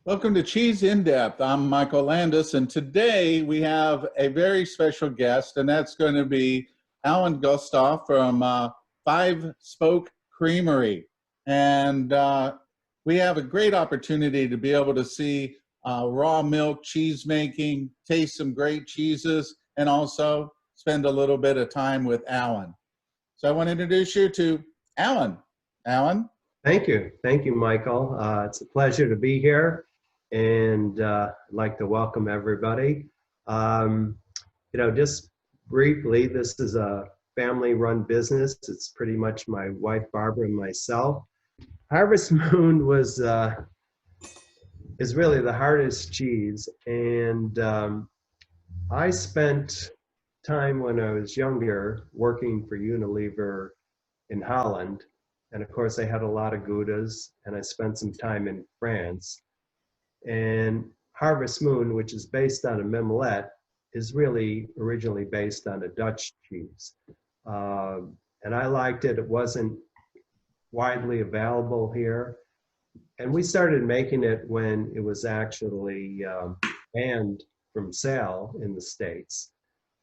Welcome to Cheese In Depth. I'm Michael Landis, and today we have a very special guest, and that's going to be Alan Glustoff from Spoke Creamery. And we have a great opportunity to be able to see raw milk cheese making, taste some great cheeses, and also spend a little bit of time with Alan. So I want to introduce you to Alan. Alan? Thank you. Thank you, Michael. It's a pleasure to be here, and I'd like to welcome everybody. Just briefly, this is a family-run business. It's pretty much my wife, Barbara, and myself. Harvest Moon is really the hardest cheese, and I spent time when I was younger working for Unilever in Holland. And of course, I had a lot of Goudas, and I spent some time in France. And Harvest Moon, which is based on a Mimolette, is really originally based on a Dutch cheese. And I liked it. It wasn't widely available here. And we started making it when it was actually banned from sale in the States.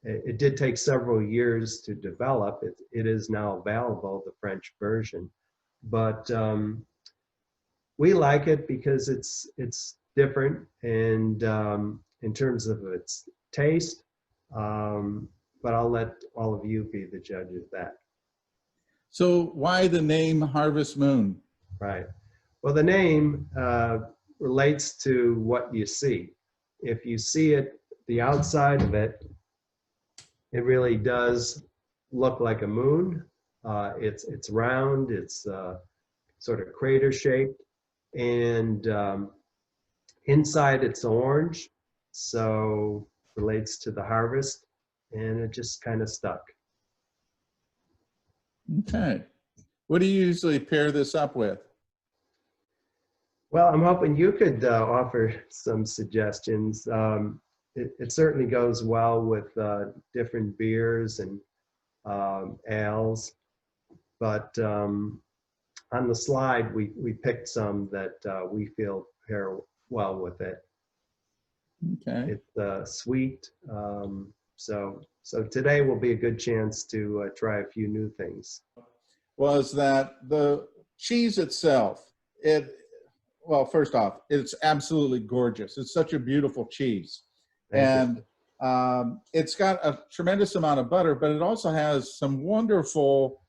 It did take several years to develop. It is now available, the French version. But we like it because it's different, and in terms of its taste, but I'll let all of you be the judge of that. So why the name Harvest Moon? Right. Well, the name relates to what you see. If you see it, the outside of it, it really does look like a moon. It's round, it's sort of crater shaped, and inside it's orange, so relates to the harvest, and it just kind of stuck. Okay. What do you usually pair this up with? Well, I'm hoping you could offer some suggestions. It certainly goes well with different beers and ales, but on the slide we picked some that we feel pair well with it. Okay. It's sweet, so today will be a good chance to try a few new things. Was that the cheese itself, well, first off, it's absolutely gorgeous. It's such a beautiful cheese. And it's got a tremendous amount of butter, but it also has some wonderful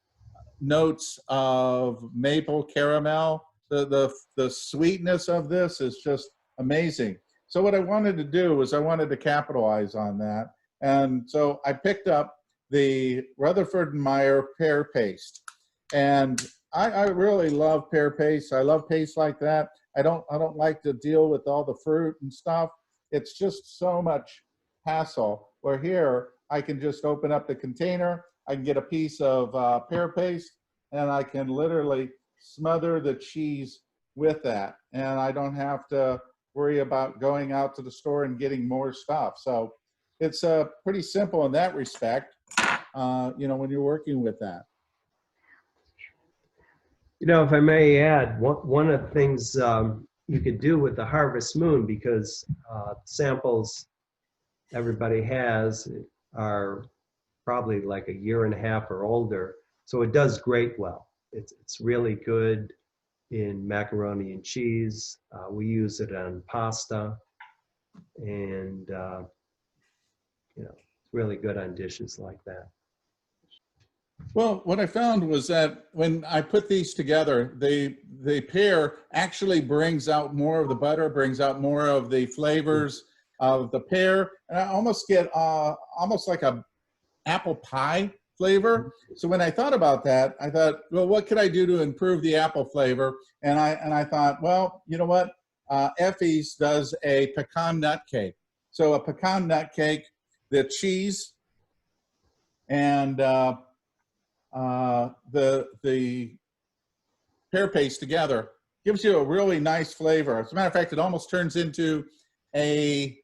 notes of maple caramel. The sweetness of this is just amazing. So what I wanted to do was I wanted to capitalize on that. And so I picked up the Rutherford and Meyer pear paste. And I really love pear paste. I love paste like that. I don't like to deal with all the fruit and stuff. It's just so much hassle, where here I can just open up the container, I can get a piece of pear paste, and I can literally smother the cheese with that. And I don't have to worry about going out to the store and getting more stuff. So it's pretty simple in that respect, when you're working with that. If I may add, one of the things you could do with the Harvest Moon, because samples everybody has are probably like a year and a half or older, so it does great well. It's really good in macaroni and cheese. We use it on pasta, and it's really good on dishes like that. Well, what I found was that when I put these together, the pear actually brings out more of the butter, brings out more of the flavors of the pear, and I almost get almost like a apple pie flavor. So when I thought about that, I thought, well, what could I do to improve the apple flavor? And I thought, well, you know what? Effie's does a pecan nut cake. So a pecan nut cake, the cheese and the pear paste together gives you a really nice flavor. As a matter of fact, it almost turns into a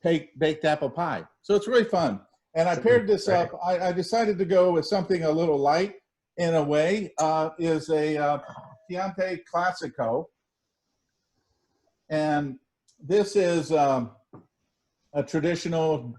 baked apple pie. So it's really fun. And I paired this up. I decided to go with something a little light in a way, is a Chianti Classico. And this is a traditional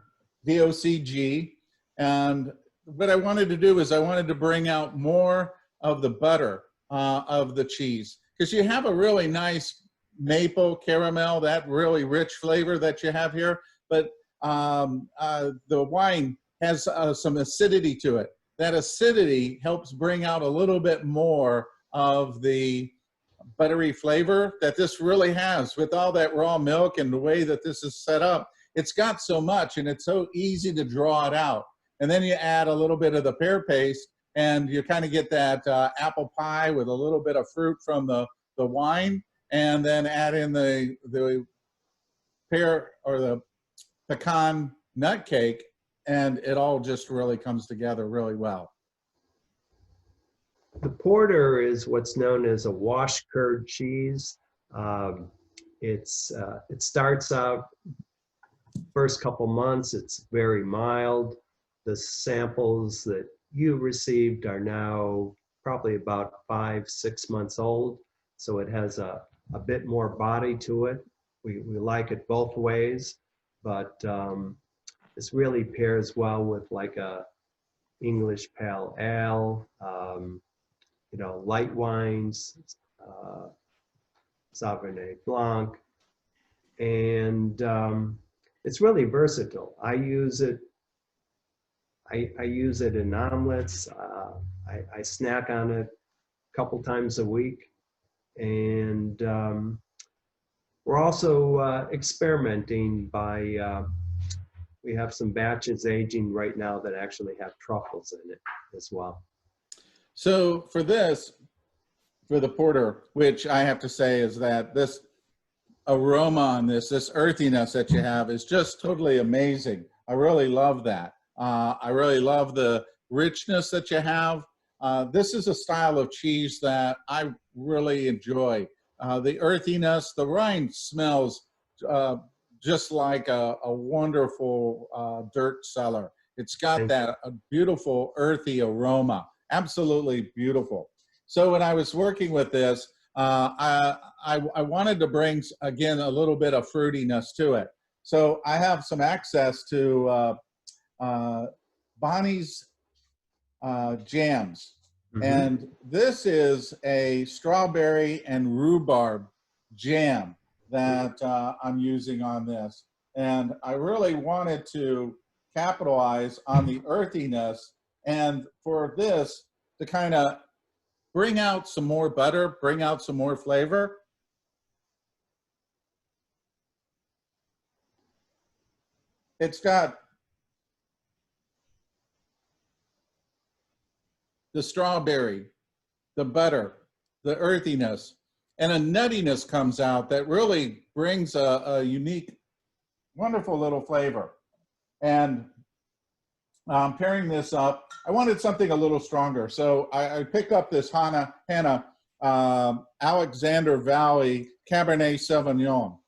DOCG. And what I wanted to do is I wanted to bring out more of the butter of the cheese, because you have a really nice maple caramel, that really rich flavor that you have here, but the wine has some acidity to it. That acidity helps bring out a little bit more of the buttery flavor that this really has with all that raw milk and the way that this is set up. It's got so much, and it's so easy to draw it out. And then you add a little bit of the pear paste, and you kind of get that apple pie with a little bit of fruit from the wine, and then add in the pear or the pecan nut cake, and it all just really comes together really well. The porter is what's known as a wash curd cheese. It starts out first couple months, it's very mild. The samples that you received are now probably about 5-6 months old, so it has a bit more body to it. We like it both ways, but this really pairs well with like a English pale ale, you know, light wines, Sauvignon Blanc, and it's really versatile. I use it in omelets. I snack on it a couple times a week, and we're also experimenting by. We have some batches aging right now that actually have truffles in it as well. So for this, for the porter, which I have to say is that this aroma on this earthiness that you have is just totally amazing. I really love that. I really love the richness that you have. This is a style of cheese that I really enjoy. The earthiness, the rind smells just like a wonderful dirt cellar. It's got that beautiful earthy aroma, absolutely beautiful. So when I was working with this, I wanted to bring, again, a little bit of fruitiness to it. So I have some access to Bonnie's jams. Mm-hmm. And this is a strawberry and rhubarb jam that I'm using on this. And I really wanted to capitalize on the earthiness, and for this to kind of bring out some more butter, bring out some more flavor. It's got the strawberry, the butter, the earthiness, and a nuttiness comes out that really brings a unique, wonderful little flavor. And pairing this up, I wanted something a little stronger. So I picked up this Hanna Alexander Valley Cabernet Sauvignon.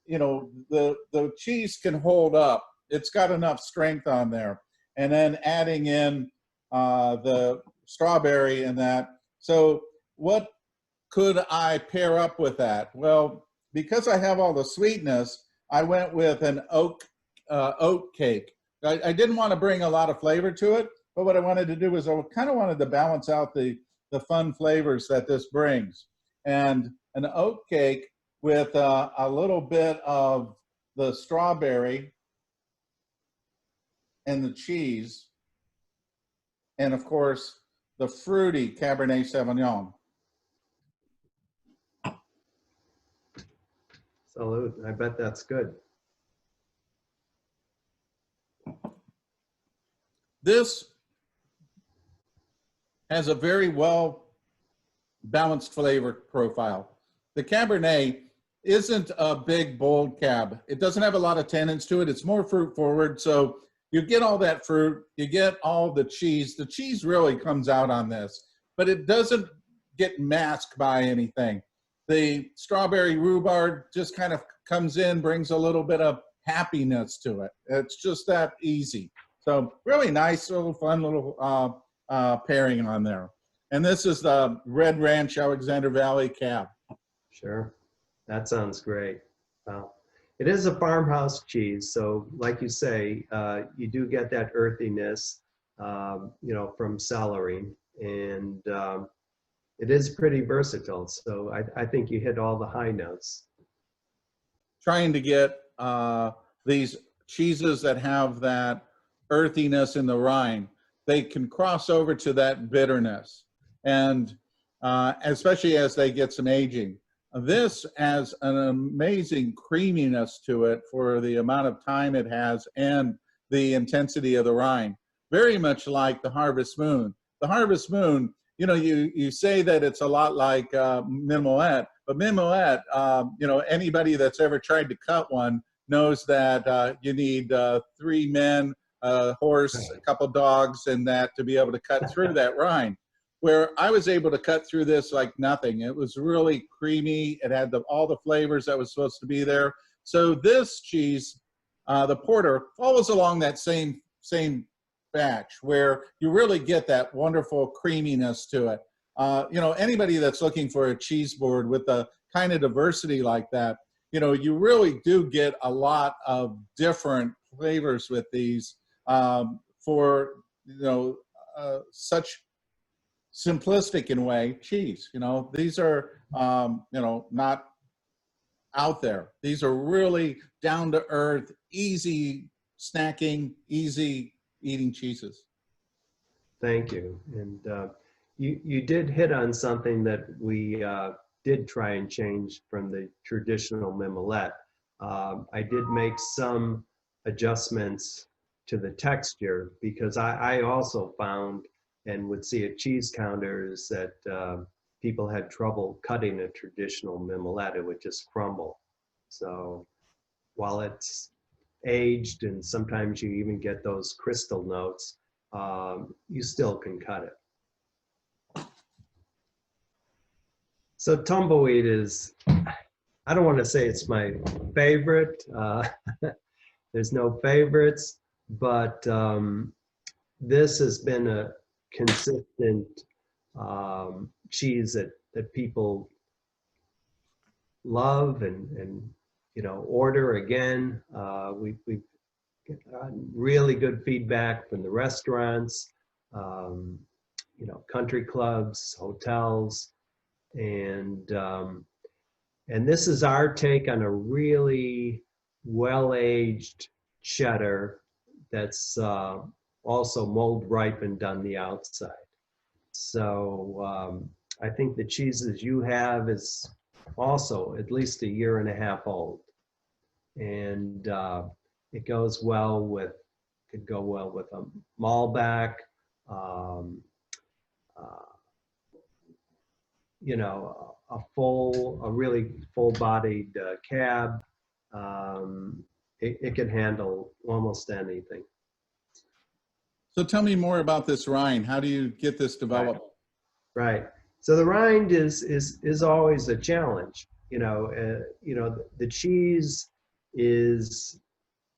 You know, the cheese can hold up. It's got enough strength on there. And then adding in the strawberry and that. So what could I pair up with that? Well, because I have all the sweetness, I went with an oat cake. I didn't want to bring a lot of flavor to it, but what I wanted to do was I kind of wanted to balance out the fun flavors that this brings. And an oat cake with a little bit of the strawberry and the cheese, and of course, the fruity Cabernet Sauvignon. Salute. I bet that's good. This has a very well balanced flavor profile. The Cabernet isn't a big, bold cab. It doesn't have a lot of tannins to it. It's more fruit forward. So you get all that fruit, you get all the cheese. The cheese really comes out on this, but it doesn't get masked by anything. The strawberry rhubarb just kind of comes in, brings a little bit of happiness to it. It's just that easy. So really nice, little fun little pairing on there. And this is the Red Ranch Alexander Valley Cab. Sure. That sounds great. Well, it is a farmhouse cheese, so like you say, you do get that earthiness, you know, from celery, and it is pretty versatile. So I think you hit all the high notes. Trying to get these cheeses that have that earthiness in the rind, they can cross over to that bitterness, and especially as they get some aging. This has an amazing creaminess to it for the amount of time it has and the intensity of the rind. Very much like the Harvest Moon. The Harvest Moon, you know, you say that it's a lot like Mimolette, but Mimolette, you know, anybody that's ever tried to cut one knows that you need 3 men, a horse, a couple dogs, and that to be able to cut through that rind. Where I was able to cut through this like nothing. It was really creamy. It had all the flavors that was supposed to be there. So this cheese, the porter, follows along that same batch where you really get that wonderful creaminess to it. You know, anybody that's looking for a cheese board with a kind of diversity like that, you know, you really do get a lot of different flavors with these for, you know, such simplistic in a way cheese. You know, these are, you know, not out there. These are really down to earth, easy snacking, easy eating cheeses. Thank you. And you did hit on something that we did try and change from the traditional Mimolette. I did make some adjustments to the texture because I also found and would see at cheese counters that people had trouble cutting a traditional Mimolette. It would just crumble. So while it's aged and sometimes you even get those crystal notes, you still can cut it. So tumbleweed is, I don't want to say it's my favorite. There's no favorites, but this has been a consistent cheese that people love and you know, order again. We've gotten really good feedback from the restaurants, you know, country clubs, hotels, and this is our take on a really well-aged cheddar that's also mold ripened on the outside. So I think the cheeses you have is also at least 1.5 years old, and it goes well with, could go well with a Malbec, you know, a really full-bodied cab. It can handle almost anything. So tell me more about this rind. How do you get this developed? Right. So the rind is always a challenge. You know, the cheese is,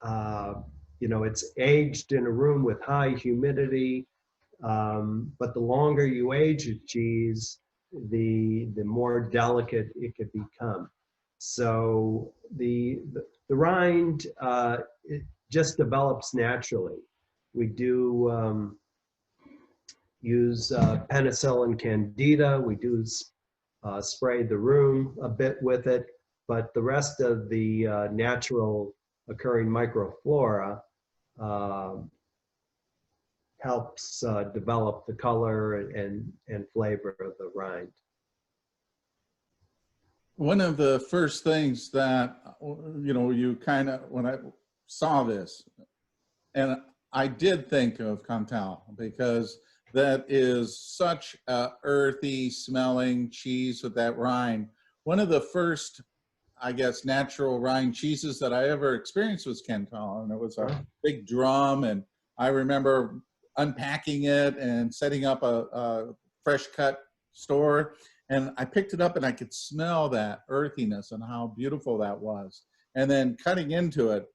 you know, it's aged in a room with high humidity. But the longer you age a cheese, the more delicate it could become. So the rind, it just develops naturally. We do use penicillin candida. We do spray the room a bit with it, but the rest of the natural occurring microflora helps develop the color and flavor of the rind. One of the first things that, you know, you kind of, when I saw this, and I did think of Cantal because that is such a earthy smelling cheese with that rind. One of the first, I guess, natural rind cheeses that I ever experienced was Cantal, and it was a big drum, and I remember unpacking it and setting up a fresh cut store, and I picked it up and I could smell that earthiness and how beautiful that was. And then cutting into it,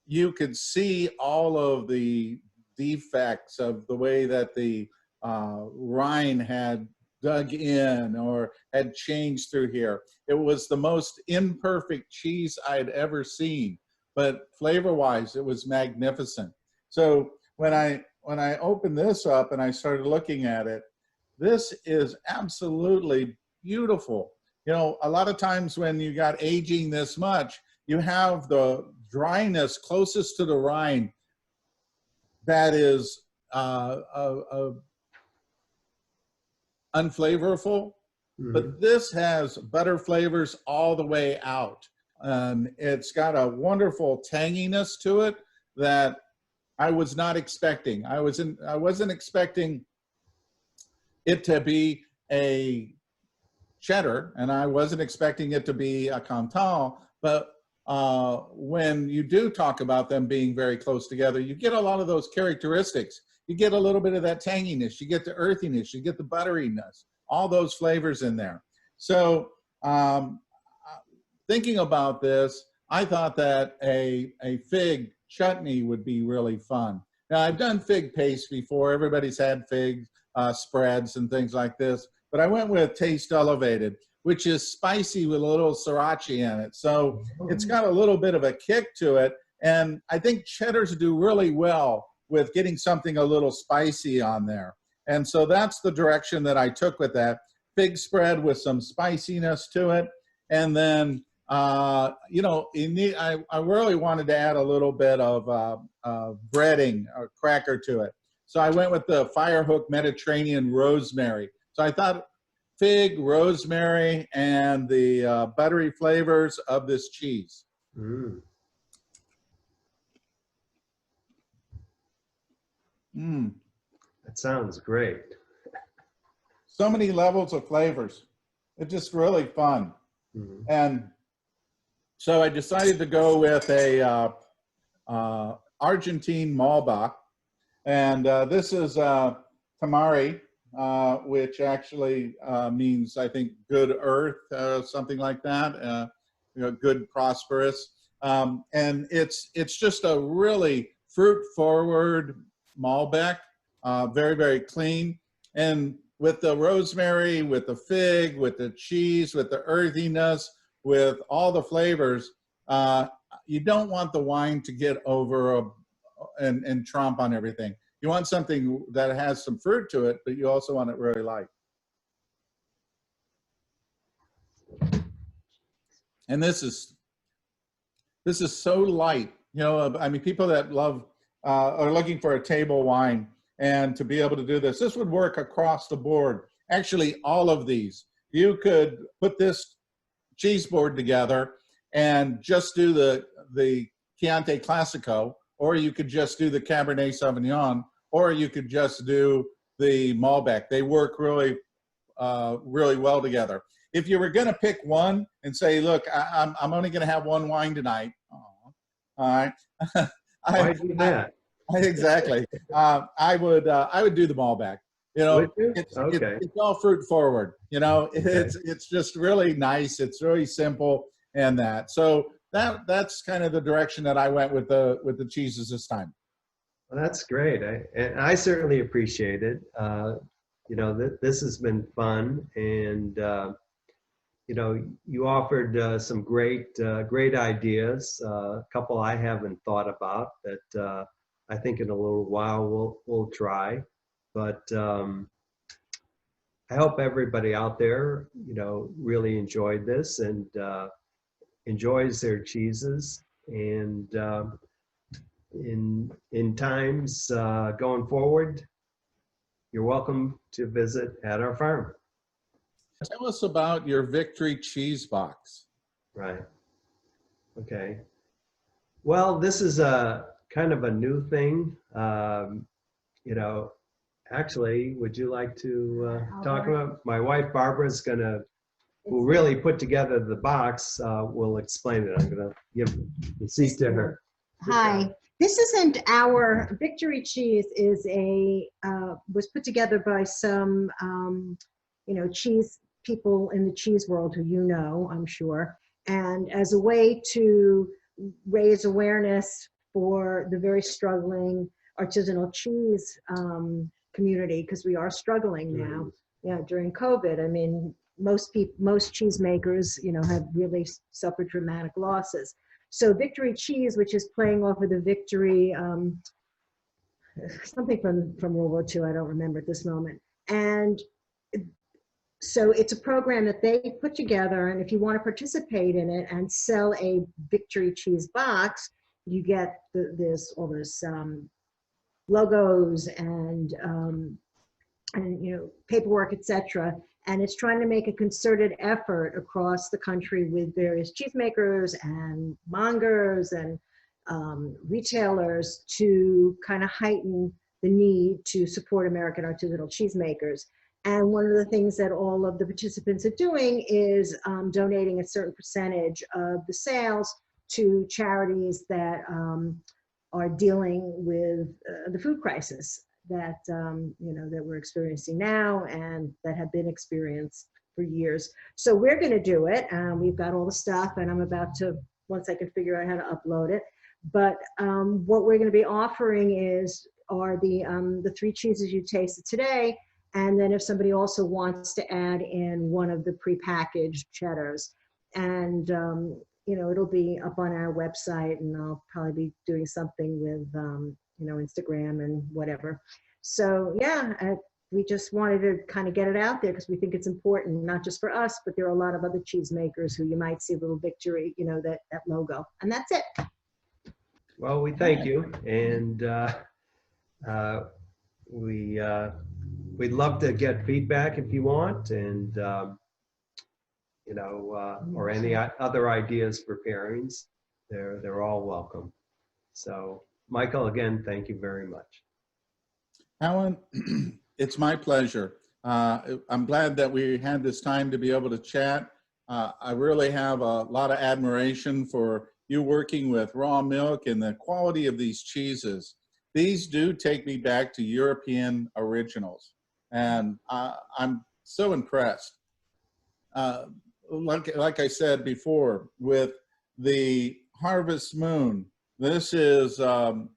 you could see all of the defects of the way that the rind had dug in or had changed through here. It was the most imperfect cheese I'd ever seen, but flavor-wise, it was magnificent. So when I opened this up and I started looking at it, this is absolutely beautiful. You know, a lot of times when you got aging this much, you have the dryness closest to the rind that is unflavorful, but this has butter flavors all the way out. It's got a wonderful tanginess to it that I was not expecting. I wasn't expecting it to be a cheddar, and I wasn't expecting it to be a Cantal, but when you do talk about them being very close together, you get a lot of those characteristics. You get a little bit of that tanginess, you get the earthiness, you get the butteriness, all those flavors in there. So thinking about this, I thought that a fig chutney would be really fun. Now, I've done fig paste before. Everybody's had fig spreads and things like this, but I went with Taste Elevated, which is spicy with a little sriracha in it. So it's got a little bit of a kick to it. And I think cheddars do really well with getting something a little spicy on there. And so that's the direction that I took with that. Fig spread with some spiciness to it. And then, you know, I really wanted to add a little bit of breading or cracker to it. So I went with the Firehook Mediterranean Rosemary. So I thought fig, rosemary, and the buttery flavors of this cheese. That sounds great. So many levels of flavors. It's just really fun. And so I decided to go with a Argentine Malbec. And this is Tamari, which actually means, I think, good earth, something like that, you know, good, prosperous. And it's just a really fruit-forward Malbec, very, very clean. And with the rosemary, with the fig, with the cheese, with the earthiness, with all the flavors, you don't want the wine to get over and tromp on everything. You want something that has some fruit to it, but you also want it really light. And this is so light. You know, I mean, people that love are looking for a table wine, and to be able to do this would work across the board. Actually, all of these, you could put this cheese board together and just do the Chianti Classico, or you could just do the Cabernet Sauvignon, or you could just do the Malbec. They work really, really well together. If you were going to pick one and say, look, I'm only going to have one wine tonight. All right. Why do that? Exactly. I would do the Malbec. You know, it's all fruit forward. You know, it's just really nice. It's really simple, and that. So that's kind of the direction that I went with the cheeses this time. Well, that's great. I certainly appreciate it. You know, this has been fun, and you know, you offered some great ideas. A couple I haven't thought about that I think in a little while we'll try. But I hope everybody out there, you know, really enjoyed this and enjoys their cheeses. And in times going forward, you're welcome to visit at our farm. Tell us about your Victory cheese box. Right. Okay. Well, this is a kind of a new thing. You know, actually, would you like to talk about? My wife Barbara's will really put together the box. Will explain it. I'm gonna give the seat to her. Hi. This isn't our Victory cheese. Was put together by some you know, cheese people in the cheese world who you know, I'm sure, and as a way to raise awareness for the very struggling artisanal cheese community, because we are struggling now. during COVID. I mean, most cheesemakers, have really suffered dramatic losses. So Victory Cheese, which is playing off of the Victory, something from World War II, I don't remember at this moment. And so it's a program that they put together, and if you want to participate in it and sell a Victory Cheese box, you get all this logos and paperwork, etc. And it's trying to make a concerted effort across the country with various cheesemakers and mongers and retailers to kind of heighten the need to support American artisanal cheesemakers. And one of the things that all of the participants are doing is donating a certain percentage of the sales to charities that are dealing with the food crisis that that we're experiencing now and that have been experienced for years. So we're going to do it. We've got all the stuff, and I'm about to, once I can figure out how to upload it. But what we're going to be offering are the 3 cheeses you tasted today, and then if somebody also wants to add in one of the prepackaged cheddars, and it'll be up on our website, and I'll probably be doing something with Instagram and whatever. So yeah, we just wanted to kind of get it out there because we think it's important, not just for us, but there are a lot of other cheesemakers who you might see a little Victory, that logo, and that's it. Well, we thank you, and we'd love to get feedback if you want, and or any other ideas for pairings. They're all welcome. So, Michael, again, thank you very much. Alan, it's my pleasure. I'm glad that we had this time to be able to chat. I really have a lot of admiration for you working with raw milk and the quality of these cheeses. These do take me back to European originals, and I'm so impressed. Like I said before, with the Harvest Moon, this is a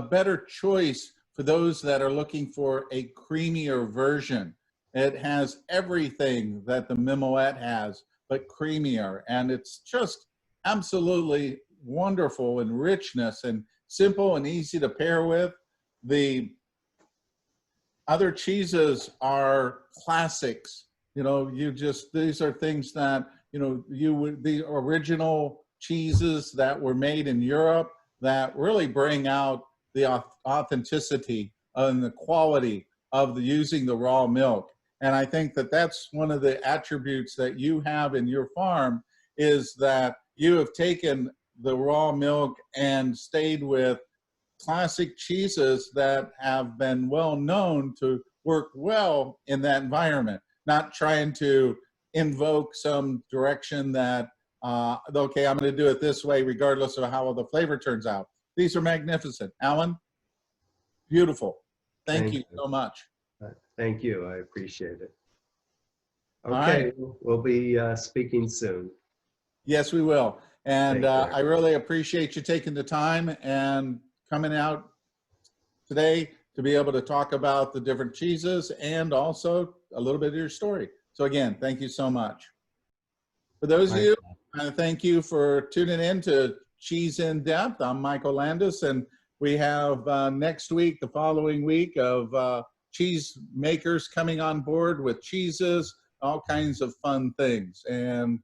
better choice for those that are looking for a creamier version. It has everything that the Mimolette has, but creamier, and it's just absolutely wonderful in richness and simple and easy to pair with. The other cheeses are classics. These are things that, the original cheeses that were made in Europe that really bring out the authenticity and the quality of using the raw milk. And I think that that's one of the attributes that you have in your farm, is that you have taken the raw milk and stayed with classic cheeses that have been well known to work well in that environment, not trying to invoke some direction that, okay, I'm going to do it this way regardless of how the flavor turns out. These are magnificent. Alan, beautiful. Thank you so much. Thank you. I appreciate it. Okay, right. We'll be speaking soon. Yes, we will. And I really appreciate you taking the time and coming out today to be able to talk about the different cheeses and also a little bit of your story. So again, thank you so much. For those of you, thank you for tuning in to Cheese in Depth. I'm Michael Landis, and we have next week, the following week, of cheese makers coming on board with cheeses, all kinds of fun things. And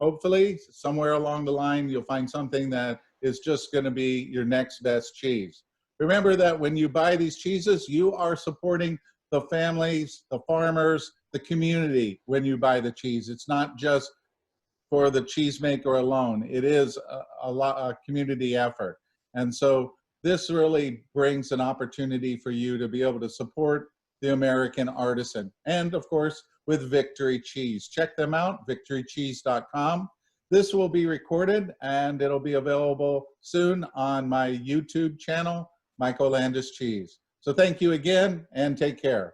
hopefully, somewhere along the line, you'll find something that is just going to be your next best cheese. Remember that when you buy these cheeses, you are supporting the families, the farmers, the community when you buy the cheese. It's not just for the cheesemaker alone. It is a community effort. And so this really brings an opportunity for you to be able to support the American artisan. And of course, with Victory Cheese. Check them out, victorycheese.com. This will be recorded and it'll be available soon on my YouTube channel, Michael Landis Cheese. So thank you again and take care.